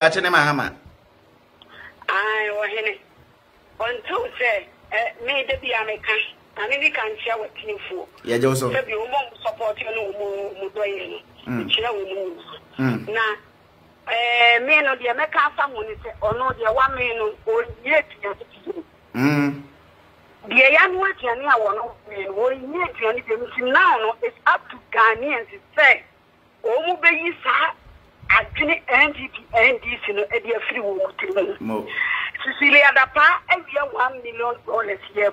Achene mahama. I wahene. Until say me the be American. And we can share with you for. Yeah, Joseph. Maybe we won't support you no more. Share with me. Now, me no the American family say or no the 1 million or yet. The young one can hear one now no it's up to Ghanaians to say oh baby sir I didn't NDC no a dear free woman Cecilia Dapa every $1 million yeah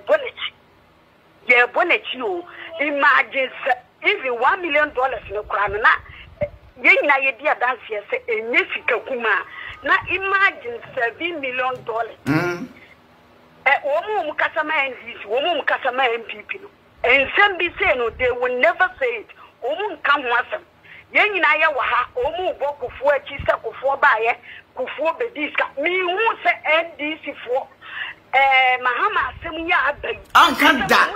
bonnet you imagine even $1 million no crown na yen na ye dia dance here say enyesika kuma na imagine $7 million Woman customer NDC, woman customer MPP. And some be saying no, they will never say it. Woman come once. Yen in Aya Waha, Omu Boko for a chista for buyer, Kufu Bediska. Me won't say NDC for Mahama Semia Bay. Uncle that.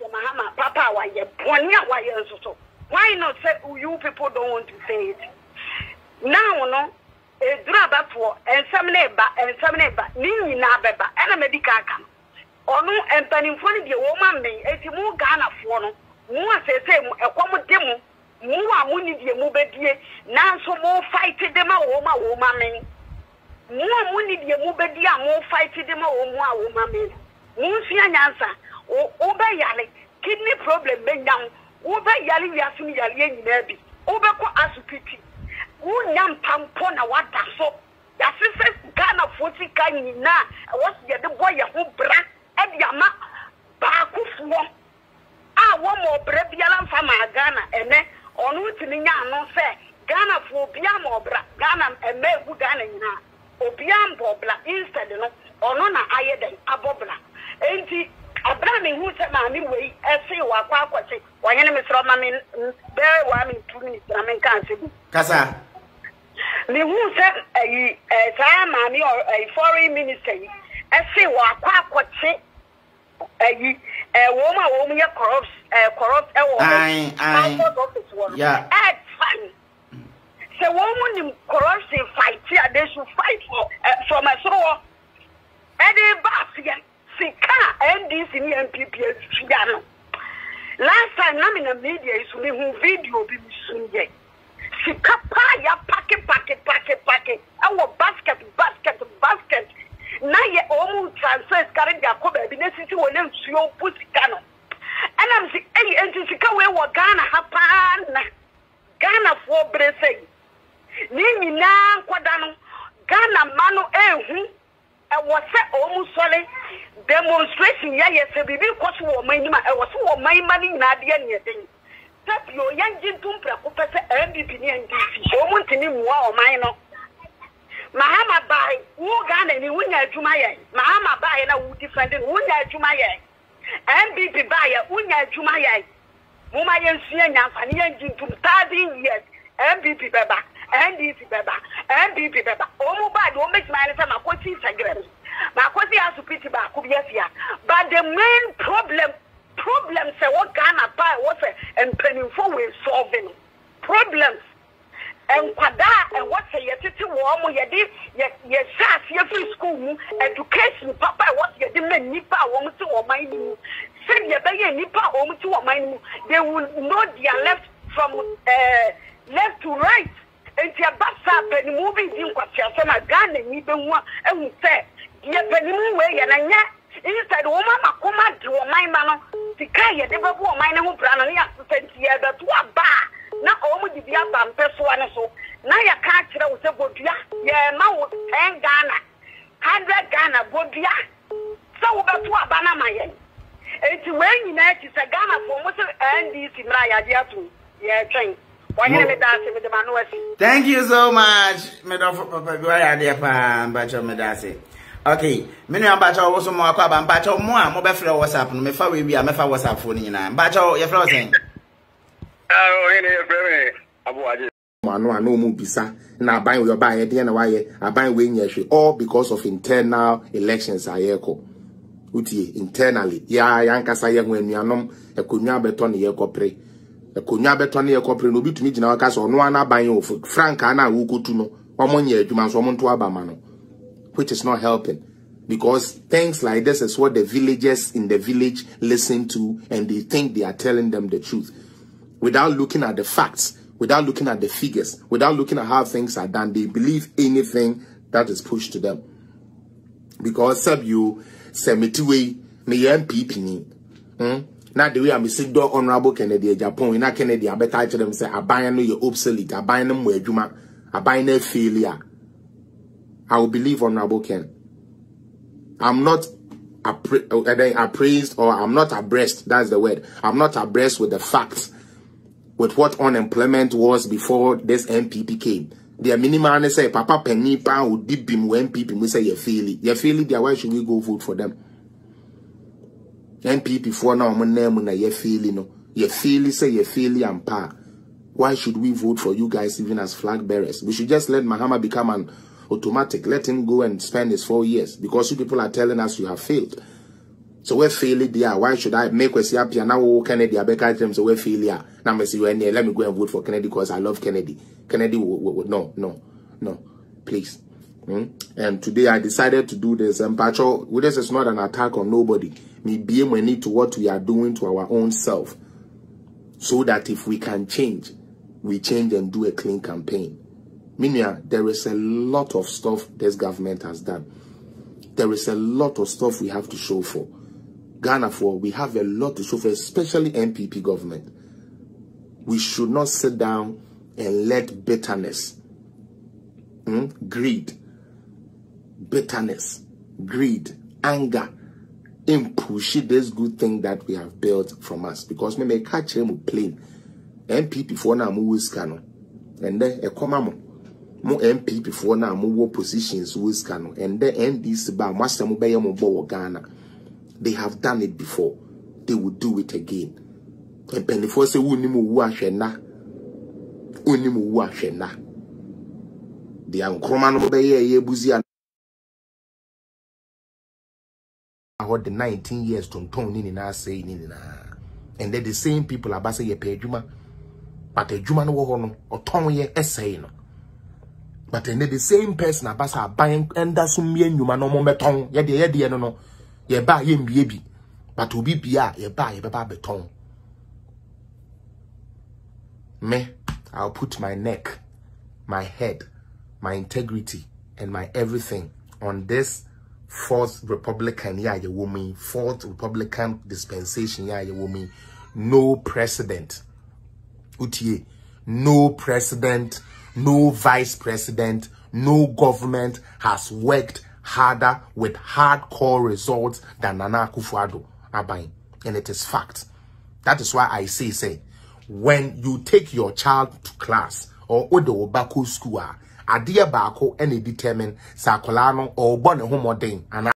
Mahama, Papa, why you Ponya, why you so? Why not say you people don't want to say it? Now, no. Draba for and some neighbor, Nini Nabeba, and a medical camp. Or no, and penning for the woman may, as you move Ghana for no, more say, a common demo, more money, dear Mubedi, now so more fighting them a woman. More money, dear Mubedi, more fighting them a woman. Monsian answer, or over Yali, kidney problem, bend down, over Yali, Yasumi Yali, maybe, over Asupiti. Unyam pampona wata so ya sise Ghana 40 kan na was ye de boy ho bra e dia ma ba kufuo a wo mo bra biala mfa ma Ghana ene onu tini nya no se Ghana fo bia mo bra Ghana emegu Ghana nyina obia mbo bla instead no onu na ayeden abobla enti Abraham who said mammy we ese wa kwa kwache wanyene misro mami be wa mi 2 minutes na men kan se Kasa me who said a mammy or a foreign minister ese wa kwa kwache woman ya corrupt yeah fine so woman corruption fight here they should fight for my soul and they back Sika NDC ni MPP Fiano. Last time na in the media is we video be sunje. Sika pa ya packet. Our basket. Na ye omu transfers carry their cover be necessity we nem suo pusikano. And I'm say hey Sika we wa Ghana hapan. Ghana for brese. Ni nyina kwada no Ghana mano ehu was almost solid demonstration. Yes, baby, because my money in Nadia thing. Tap your young gentleman, Professor MBP and DC. So, want to name one minor. Mahama by who gun and you win at Jumaya. Mahama by and I would defend it. Win at Jumaya. MBP by a win at Jumaya. Mumayan Siena and young gentleman 13 years. MBP Baba. NDC Baba, MPP Baba. Oh, bad, don't make my name. My question has to pity back. But the main problem say what Ghana buy was and penning forward solving problems. And Kwada and what say your city warm, your SAS, your free school, education, Papa, what you demand Nipa, woman to or mine. Send your baby Nipa, woman to or mine. They will know their left from left to right. And your bassa penny moving in Quatia, my gun and even one, and we say, ye penny way and I inside woman, Makuma, to my man, the Kaya, the Babu, mine who ran sent here that one bar. Now, only the other person, so now you can't tell with a Bodia, yeah, now 10 Ghana, 100 Ghana, Bodia. So about what Banama. It's when you know it's a Ghana for most and this in my idea too. Yeah, train. Thank you so much, Madam Papa. Okay, many of Bacho also more about Bacho more, mobile flow WhatsApp, no matter we be a mefa WhatsApp phone in Bacho, your frozen. No move bisa na buy your buy at the end why I buy win yeshi all because of internal elections are echo. Uti internally. Ya yankasa ye when we are nom a kunya beton ye copre. A kunya beton ye copre no be to me in our case or no one buying of Frank and I will go to no which is not helping. Because things like this is what the villagers in the village listen to, and they think they are telling them the truth. Without looking at the facts, without looking at the figures, without looking at how things are done, they believe anything that is pushed to them. Because you semitiwe me MPP ni. Now the way I'm saying, do Honorable Kennedy Japan, na Kennedy, I better tell them say, I buy no you obsolete, I buy no mwejuma, I buy no failure. I will believe Honorable Ken. I'm not appraised, or I'm not abreast, that's the word. I'm not abreast with the facts, with what unemployment was before this MPP came. The minimum say, Papa Penny Pa would dip him when people will say you feel it. You feel it, why should we go vote for them? MPP for now, my name, you feel it, no. You feel it, say you feel it and pa. Why should we vote for you guys even as flag bearers? We should just let Mahama become an automatic. Let him go and spend his 4 years, because you people are telling us you have failed. So we're failing there. Why should I make us happy? And now Kennedy, I beg them, so we're failure. Now I say, let me go and vote for Kennedy because I love Kennedy. Kennedy, no, please. And today I decided to do this. And Pacho, this is not an attack on nobody. Me being we need to what we are doing to our own self, so that if we can change, we change and do a clean campaign. Meaning, there is a lot of stuff this government has done. There is a lot of stuff we have to show for. Ghana for, we have a lot to show for, especially MPP government. We should not sit down and let bitterness, greed, anger, push this good thing that we have built from us. Because me catch him plain. MPP for now move scano. And then a common mo MPP for now move positions with scano. And then NDC ba master mo be mo Ghana. They have done it before. They will do it again. And penifo say unimu washena. Unimu washena. The Ankromano be ye buzi the 19 years to Tony na say nina. And then the same people are basa ye pay juma. But a juma no hono or Tony ye essay no. But then the same person are basa buying and that's some yen you man no more beton. Ye no. Ye buy him baby. But to be bia ye buy ye beton. Me, I'll put my neck, my head, my integrity, and my everything on this fourth Republican fourth Republican dispensation no president. Utie, no president, no vice president, no government has worked harder with hardcore results than Nana Akufo-Addo Aban. And it is fact. That is why I say, when you take your child to class or Odo Bako school, Adia Bako any determine Sakolano or Bonne Homodin and